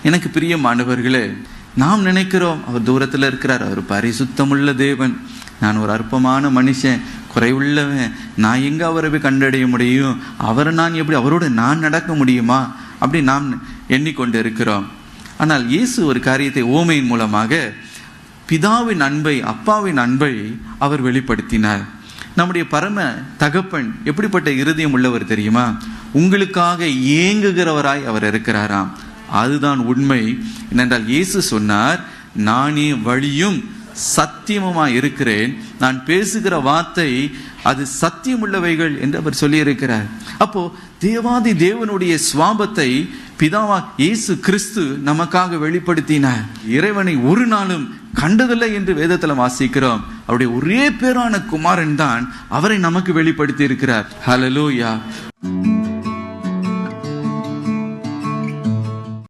எனக்கு பிரியமானவர்களே, நாம் நினைக்கிறோம் அவர் தூரத்தில் இருக்கிறார், அவர் பரிசுத்தமுள்ள தேவன், நான் ஒரு அற்பமான மனுஷன், குறைவுள்ளவன், நான் எங்க அவரை போய் கண்டடைய முடியும், அவரை நான் எப்படி அவரோடு நான் நடக்க முடியுமா அப்படி நாம் எண்ணிக்கொண்டு இருக்கிறோம். ஆனால் இயேசு ஒரு காரியத்தை ஓமையின் மூலமாக பிதாவின் அன்பை, அப்பாவின் அன்பை அவர் வெளிப்படுத்தினார். நம்முடைய பரம தகப்பன் எப்படிப்பட்ட இருதயம் உள்ளவர் தெரியுமா? உங்களுக்காக ஏங்குகிறவராய் அவர் இருக்கிறாராம். அதுதான் உண்மை. என்னென்றால் இயேசு சொன்னார், நானே வழியும் சத்தியமுமாய் இருக்கிறேன், நான் பேசுகிற வார்த்தை அது சத்தியமுள்ளவைகள் என்று அவர் சொல்லி இருக்கிறார். அப்போ தேவாதி தேவனுடைய சுவாபத்தை பிதாவா இயேசு கிறிஸ்து நமக்காக வெளிப்படுத்தினார். இறைவனை ஒரு நாளும் கண்டதில்லை என்று வேதத்தில் வாசிக்கிறோம். அவருடைய ஒரே பேரான குமாரன் தான் அவரை நமக்கு வெளிப்படுத்தி இருக்கிறார். ஹல்லேலூயா.